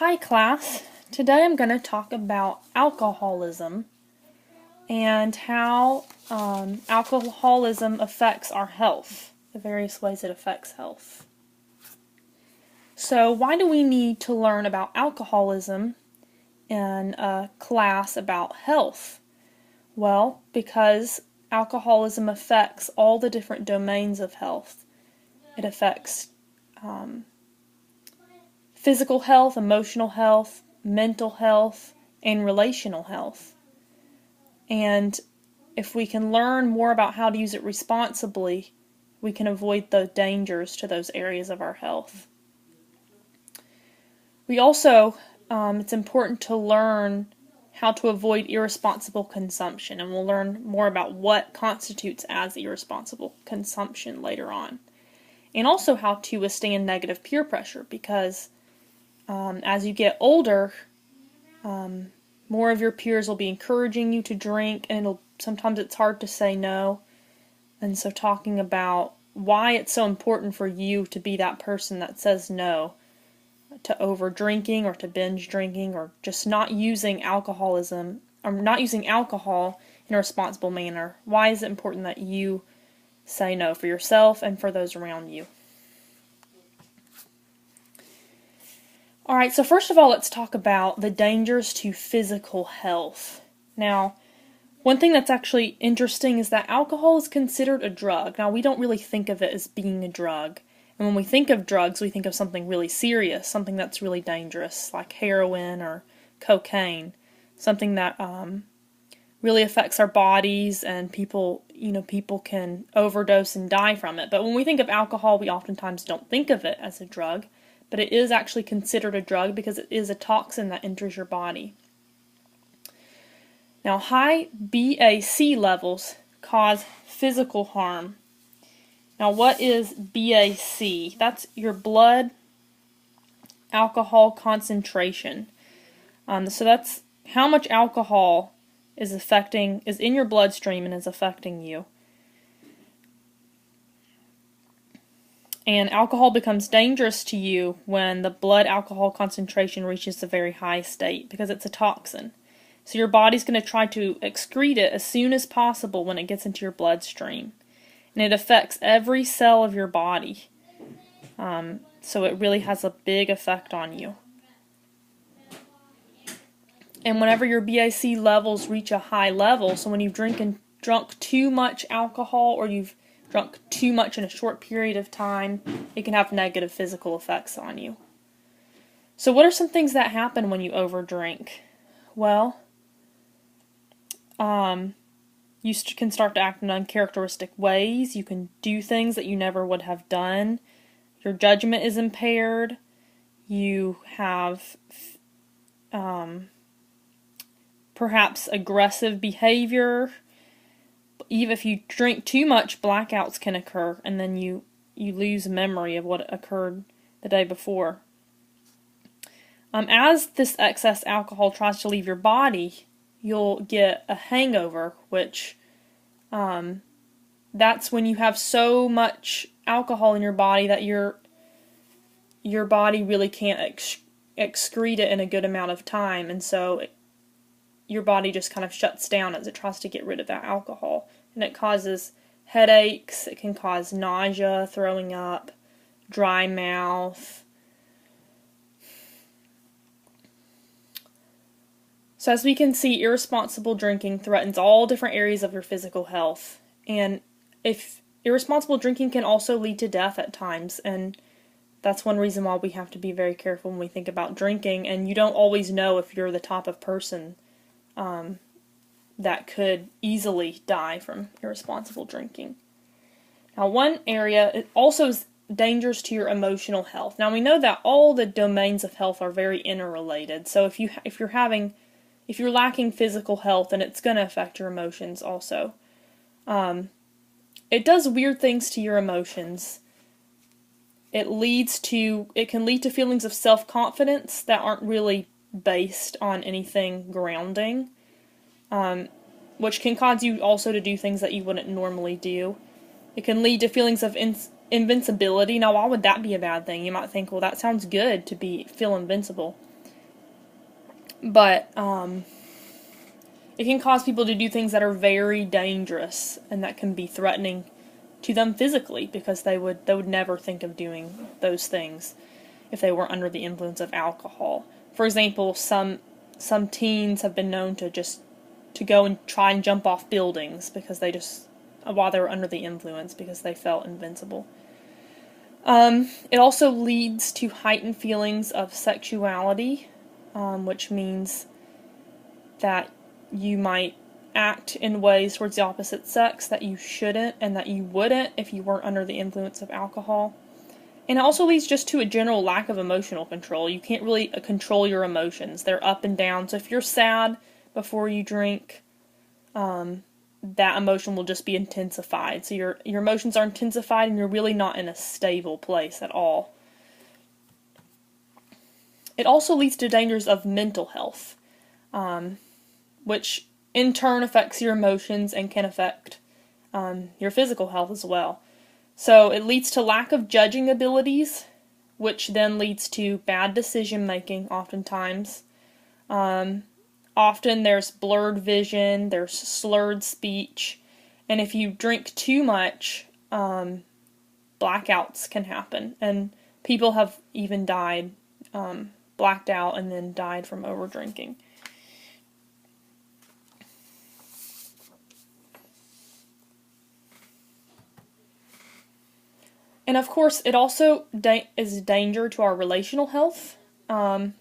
Hi class, today I'm going to talk about alcoholism and how alcoholism affects our health, the various ways it affects health. So why do we need to learn about alcoholism in a class about health? Well, because alcoholism affects all the different domains of health. It affects physical health, emotional health, mental health, and relational health. And if we can learn more about how to use it responsibly, we can avoid the dangers to those areas of our health. We also, it's important to learn how to avoid irresponsible consumption, and we'll learn more about what constitutes as irresponsible consumption later on. And also how to withstand negative peer pressure, because as you get older, more of your peers will be encouraging you to drink, and sometimes it's hard to say no. And so talking about why it's so important for you to be that person that says no to over drinking or to binge drinking or just not using alcoholism or not using alcohol in a responsible manner. Why is it important that you say no for yourself and for those around you? Alright, so first of all, let's talk about the dangers to physical health. Now, one thing that's actually interesting is that alcohol is considered a drug. Now, we don't really think of it as being a drug. And when we think of drugs, we think of something really serious, something that's really dangerous, like heroin or cocaine, something that really affects our bodies, and people can overdose and die from it. But when we think of alcohol, we oftentimes don't think of it as a drug. But it is actually considered a drug because it is a toxin that enters your body. Now, high BAC levels cause physical harm. Now, what is BAC? That's your blood alcohol concentration. So that's how much alcohol is in your bloodstream and is affecting you. And alcohol becomes dangerous to you when the blood alcohol concentration reaches a very high state because it's a toxin. So your body's going to try to excrete it as soon as possible when it gets into your bloodstream. And it affects every cell of your body. So it really has a big effect on you. And whenever your BAC levels reach a high level, so when you've drunk too much alcohol or you've drunk too much in a short period of time, it can have negative physical effects on you. So what are some things that happen when you overdrink? Well, you can start to act in uncharacteristic ways. You can do things that you never would have done. Your judgment is impaired. You have perhaps aggressive behavior. Even if you drink too much, blackouts can occur, and then you lose memory of what occurred the day before. As this excess alcohol tries to leave your body, you'll get a hangover, which that's when you have so much alcohol in your body that your body really can't excrete it in a good amount of time, and so your body just kind of shuts down as it tries to get rid of that alcohol. And it causes headaches, it can cause nausea, throwing up, dry mouth. So as we can see, irresponsible drinking threatens all different areas of your physical health. And if irresponsible drinking can also lead to death at times, and that's one reason why we have to be very careful when we think about drinking, and you don't always know if you're the type of person that could easily die from irresponsible drinking. Now, one area, it also is dangers to your emotional health. Now, we know that all the domains of health are very interrelated. So if you're lacking physical health, then it's going to affect your emotions also. It does weird things to your emotions. It can lead to feelings of self-confidence that aren't really based on anything grounding, which can cause you also to do things that you wouldn't normally do. It can lead to feelings of invincibility. Now, why would that be a bad thing? You might think, well, that sounds good to feel invincible. But it can cause people to do things that are very dangerous and that can be threatening to them physically, because they would never think of doing those things if they were under the influence of alcohol. For example, some teens have been known to go and try and jump off buildings because while they were under the influence, because they felt invincible. It also leads to heightened feelings of sexuality, which means that you might act in ways towards the opposite sex that you shouldn't and that you wouldn't if you weren't under the influence of alcohol. And it also leads just to a general lack of emotional control. You can't really control your emotions. They're up and down. So if you're sad before you drink, that emotion will just be intensified. So your emotions are intensified and you're really not in a stable place at all. It also leads to dangers of mental health, which in turn affects your emotions and can affect your physical health as well. So it leads to lack of judging abilities, which then leads to bad decision making oftentimes. Often there's blurred vision, there's slurred speech, and if you drink too much, blackouts can happen. And people have even died, blacked out and then died from over-drinking. And of course, it also is a danger to our relational health. And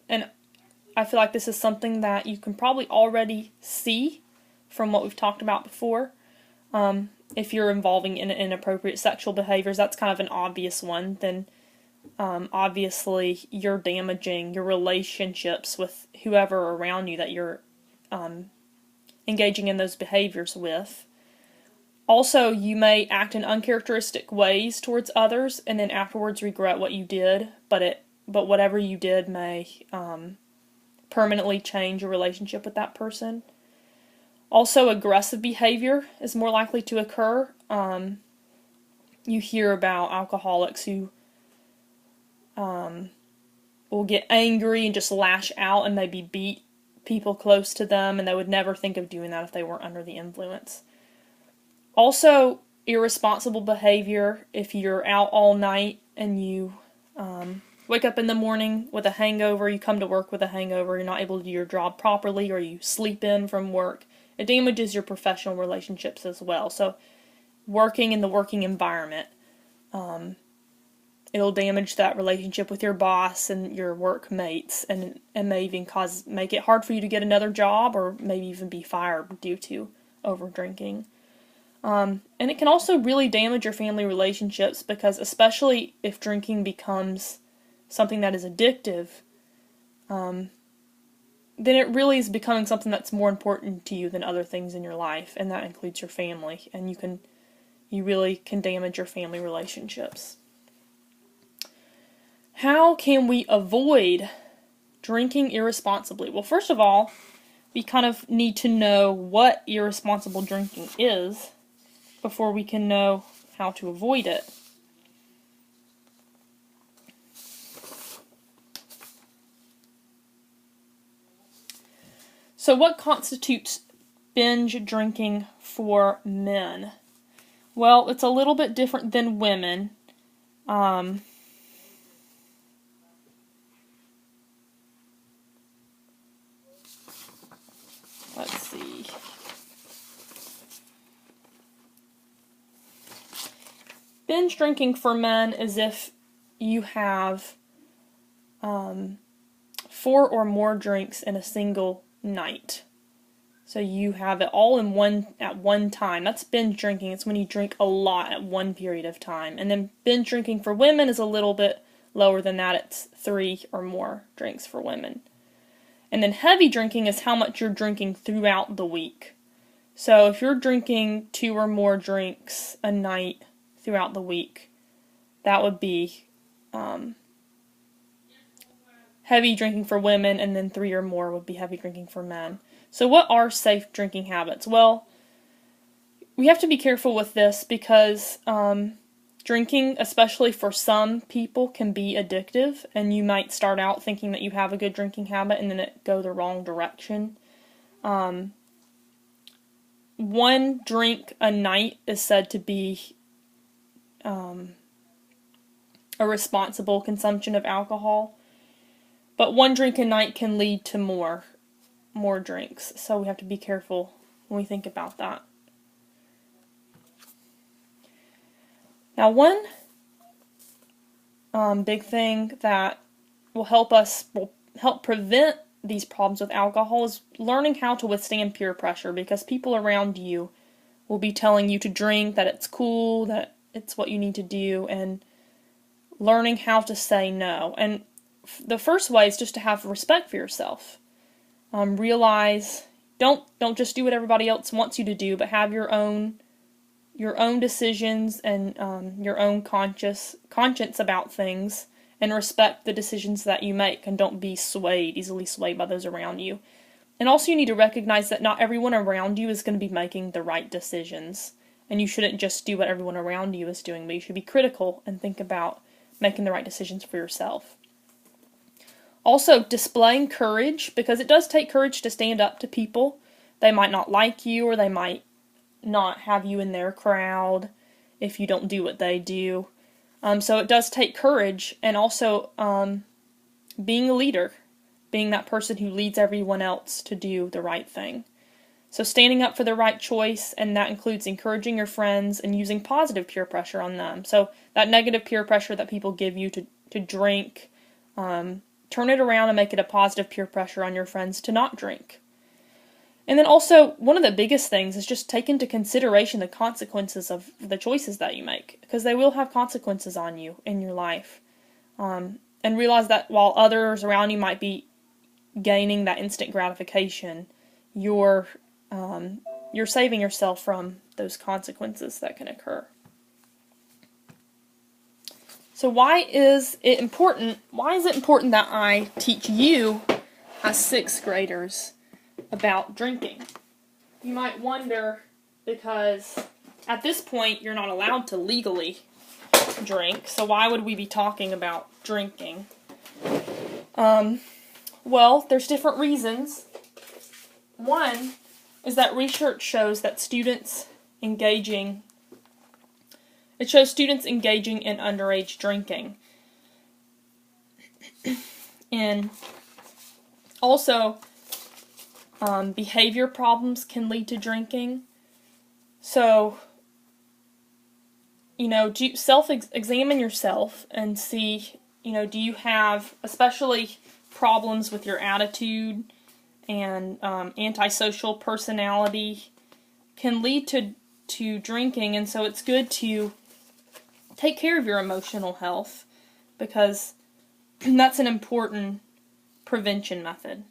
I feel like this is something that you can probably already see from what we've talked about before. If you're involving in inappropriate sexual behaviors, that's kind of an obvious one. Then obviously you're damaging your relationships with whoever around you that you're engaging in those behaviors with. Also, you may act in uncharacteristic ways towards others and then afterwards regret what you did, but whatever you did may permanently change your relationship with that person. Also, aggressive behavior is more likely to occur. You hear about alcoholics who will get angry and just lash out and maybe beat people close to them, and they would never think of doing that if they weren't under the influence. Also, irresponsible behavior. If you're out all night and you wake up in the morning with a hangover, you come to work with a hangover, you're not able to do your job properly, or you sleep in from work, it damages your professional relationships as well. So working in the working environment, it'll damage that relationship with your boss and your workmates, and may even make it hard for you to get another job, or maybe even be fired due to over-drinking. And it can also really damage your family relationships, because especially if drinking becomes something that is addictive, then it really is becoming something that's more important to you than other things in your life, and that includes your family, and you really can damage your family relationships. How can we avoid drinking irresponsibly? Well, first of all, we kind of need to know what irresponsible drinking is before we can know how to avoid it. So what constitutes binge drinking for men? Well, it's a little bit different than women. Let's see. Binge drinking for men is if you have 4 or more drinks in a single night. So you have it all at one time. That's binge drinking. It's when you drink a lot at one period of time. And then binge drinking for women is a little bit lower than that. It's 3 or more drinks for women. And then heavy drinking is how much you're drinking throughout the week. So if you're drinking 2 or more drinks a night throughout the week, that would be heavy drinking for women, and then 3 or more would be heavy drinking for men. So what are safe drinking habits? Well, we have to be careful with this, because Drinking, especially for some people, can be addictive, and you might start out thinking that you have a good drinking habit and then it go the wrong direction. One drink a night is said to be a responsible consumption of alcohol, but one drink a night can lead to more drinks, so we have to be careful when we think about that. Now, one big thing that will help prevent these problems with alcohol is learning how to withstand peer pressure, because people around you will be telling you to drink, that it's cool, that it's what you need to do, and learning how to say no. And the first way is just to have respect for yourself. Realize, don't just do what everybody else wants you to do, but have your own decisions and your own conscience about things, and respect the decisions that you make, and don't be easily swayed by those around you. And also, you need to recognize that not everyone around you is going to be making the right decisions, and you shouldn't just do what everyone around you is doing, but you should be critical and think about making the right decisions for yourself. Also, displaying courage, because it does take courage to stand up to people. They might not like you, or they might not have you in their crowd if you don't do what they do. So it does take courage, and also being a leader, being that person who leads everyone else to do the right thing. So standing up for the right choice, and that includes encouraging your friends and using positive peer pressure on them. So that negative peer pressure that people give you to drink, turn it around and make it a positive peer pressure on your friends to not drink. And then also, one of the biggest things is just take into consideration the consequences of the choices that you make, because they will have consequences on you in your life. And realize that while others around you might be gaining that instant gratification, you're saving yourself from those consequences that can occur. So why is it important that I teach you as 6th graders about drinking? You might wonder, because at this point you're not allowed to legally drink, so why would we be talking about drinking? Well, there's different reasons. One is that research shows that students engaging in underage drinking. And also, behavior problems can lead to drinking. So, self-examine yourself and see, do you have, especially problems with your attitude and antisocial personality can lead to drinking, and so it's good to take care of your emotional health, because that's an important prevention method.